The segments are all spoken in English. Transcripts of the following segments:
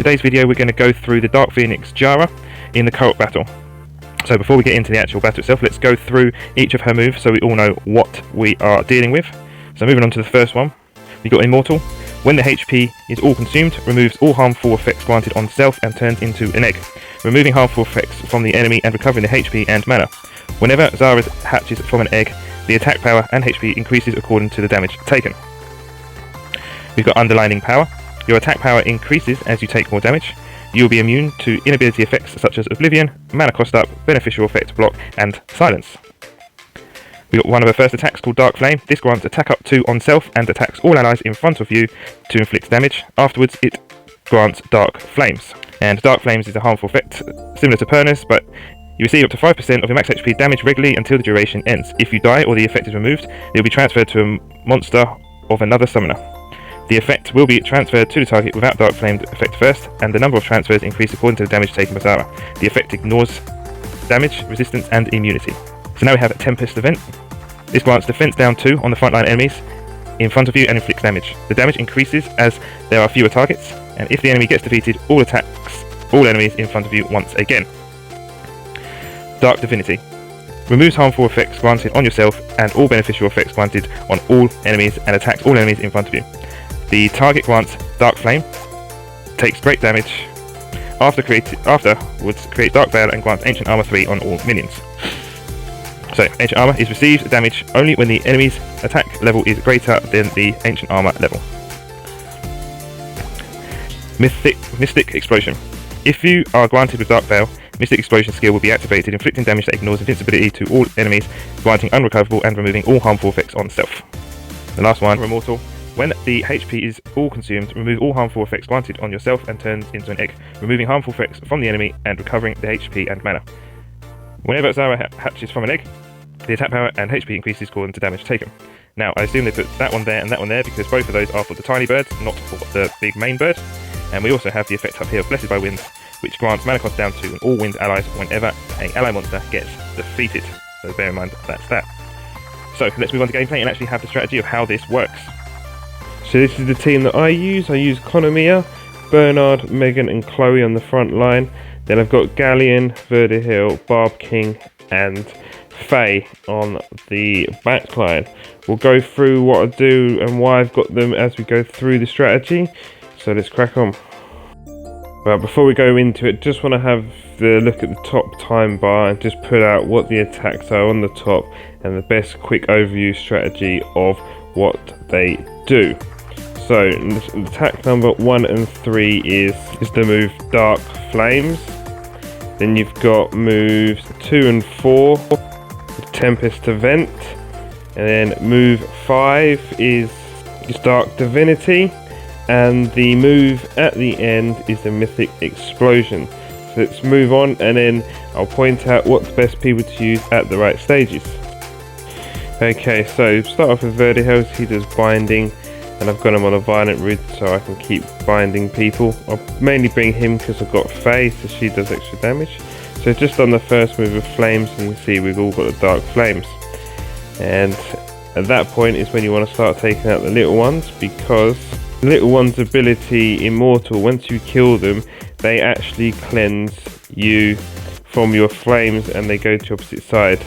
Today's video we're going to go through the Dark Phoenix Jaara in the co-op battle. So before we get into the actual battle itself, let's go through each of her moves so we all know what we are dealing with. So moving on to the first one, we got Immortal. When the HP is all consumed, removes all harmful effects granted on self and turns into an egg, removing harmful effects from the enemy and recovering the HP and mana. Whenever Jaara hatches from an egg, the attack power and HP increases according to the damage taken. We've got Underlining Power. Your attack power increases as you take more damage. You will be immune to inability effects such as Oblivion, Mana Cost Up, Beneficial Effect Block, and Silence. We got one of her first attacks called Dark Flame. This grants attack up 2 on self and attacks all allies in front of you to inflict damage. Afterwards it grants Dark Flames. And Dark Flames is a harmful effect similar to Perna's, but you receive up to 5% of your max HP damage regularly until the duration ends. If you die or the effect is removed, it will be transferred to a monster of another summoner. The effect will be transferred to the target without Dark Flame effect first, and the number of transfers increase according to the damage taken by Jaara. The effect ignores damage, resistance, and immunity. So now we have a Tempest event. This grants defense down 2 on the frontline enemies in front of you and inflicts damage. The damage increases as there are fewer targets, and if the enemy gets defeated, all attacks all enemies in front of you once again. Dark Divinity. Removes harmful effects granted on yourself and all beneficial effects granted on all enemies and attacks all enemies in front of you. The target grants Dark Flame, takes great damage, afterwards creates Dark Veil and grants Ancient Armor 3 on all minions. So, Ancient Armor is received damage only when the enemy's attack level is greater than the Ancient Armor level. Mystic Explosion. If you are granted with Dark Veil, Mystic Explosion skill will be activated, inflicting damage that ignores invincibility to all enemies, granting unrecoverable and removing all harmful effects on self. The last one, Immortal. When the HP is all consumed, remove all harmful effects granted on yourself and turns into an egg, removing harmful effects from the enemy and recovering the HP and mana. Whenever Jaara hatches from an egg, the attack power and HP increases according to damage taken. Now, I assume they put that one there and that one there because both of those are for the tiny birds, not for the big main bird. And we also have the effect up here of Blessed by Wind, which grants mana cost down 2 on all wind allies whenever an ally monster gets defeated. So bear in mind that's that. So let's move on to gameplay and actually have the strategy of how this works. So this is the team that I use. I use Konomiya, Bernard, Megan and Chloe on the front line. Then I've got Galleon, Verdihill, Barb King and Faye on the back line. We'll go through what I do and why I've got them as we go through the strategy. So let's crack on. Well, before we go into it, just want to have the look at the top time bar and just put out what the attacks are on the top and the best quick overview strategy of what they do. So attack number 1 and 3 is the move Dark Flames. Then you've got moves 2 and 4, Tempest Event, and then move 5 is Dark Divinity, and the move at the end is the Mythic Explosion. So let's move on and then I'll point out what's best people to use at the right stages. Okay, so start off with Verdihill. He does binding, and I've got him on a violent route so I can keep binding people. I'll mainly bring him because I've got Faye, so she does extra damage. So just on the first move of Flames, you can see we've all got the Dark Flames. And at that point is when you want to start taking out the little ones, because the little one's ability, Immortal, once you kill them, they actually cleanse you from your flames and they go to the opposite side.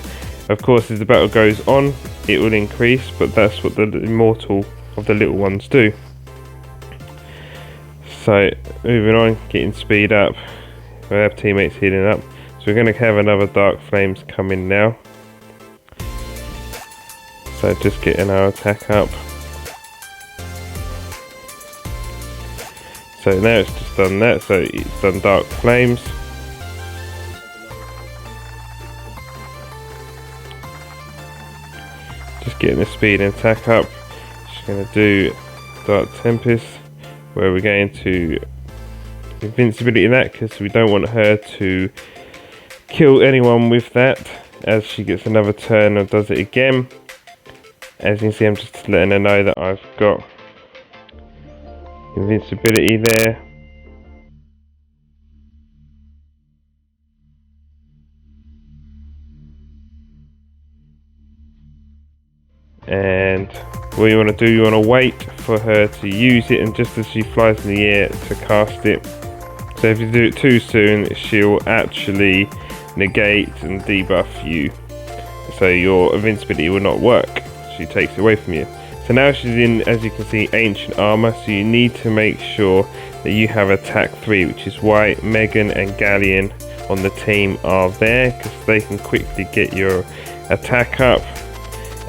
Of course, as the battle goes on, it will increase, but that's what the Immortal of the little ones do. So moving on, getting speed up. We have teammates healing up, so we're going to have another Dark Flames coming now. So just getting our attack up. So now it's just done that, so it's done Dark Flames. Just getting the speed and attack up. Just going to do Dark Tempest, where we're going to invincibility in that because we don't want her to kill anyone with that as she gets another turn and does it again. As you can see, I'm just letting her know that I've got invincibility there. And what you want to do, you want to wait for her to use it, and just as she flies in the air to cast it, So if you do it too soon, she'll actually negate and debuff you. So your invincibility will not work. She takes it away from you. So now she's in, as you can see, ancient armor. So you need to make sure that you have attack 3, which is why Megan and Galleon on the team are there, because they can quickly get your attack up.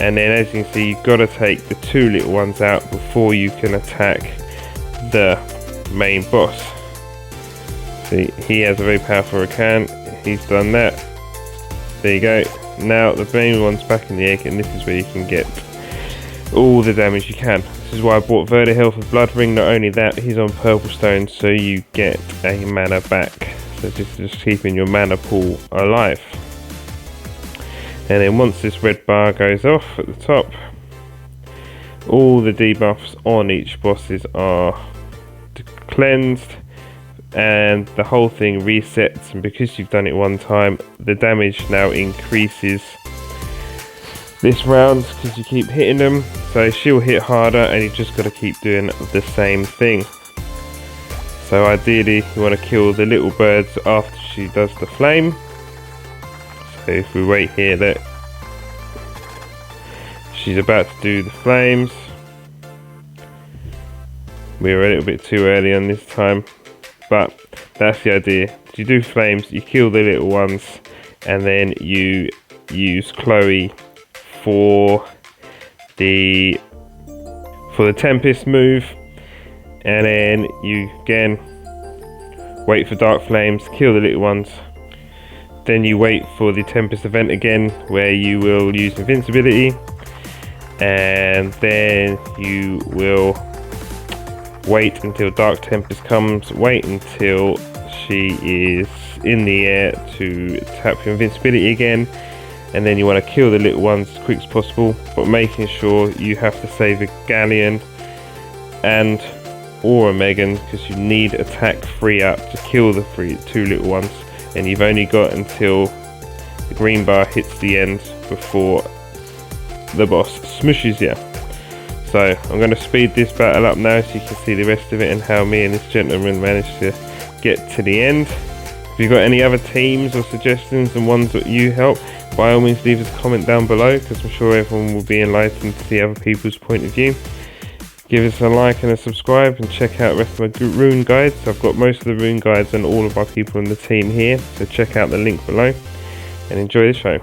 And then as you can see, you've got to take the 2 little ones out before you can attack the main boss. See, he has a very powerful Rakan. He's done that. There you go. Now the main one's back in the egg, and this is where you can get all the damage you can. This is why I bought Verdi Health with Blood Ring. Not only that, he's on Purple Stone, so you get a mana back. So just keeping your mana pool alive. And then once this red bar goes off at the top, all the debuffs on each bosses are cleansed, and the whole thing resets. And because you've done it one time, the damage now increases this round because you keep hitting them. So she'll hit harder, and you just got to keep doing the same thing. So ideally you want to kill the little birds after she does the flame. So if we wait here, that she's about to do the flames. We were a little bit too early on this time, but that's the idea. You do flames, you kill the little ones, and then you use Chloe for the Tempest move, and then you again wait for Dark Flames, kill the little ones. Then you wait for the Tempest event again, where you will use invincibility, and then you will wait until Dark Tempest comes, wait until she is in the air to tap your invincibility again, and then you want to kill the little ones as quick as possible, but making sure you have to save a Galleon and or a Megan, because you need attack 3 up to kill the 2 little ones. And you've only got until the green bar hits the end before the boss smushes you. So I'm going to speed this battle up now so you can see the rest of it and how me and this gentleman managed to get to the end. If you've got any other teams or suggestions and ones that you help, by all means leave us a comment down below, because I'm sure everyone will be enlightened to see other people's point of view. Give us a like and a subscribe, and check out the rest of my rune guides. I've got most of the rune guides and all of my people in the team here, so check out the link below and enjoy the show.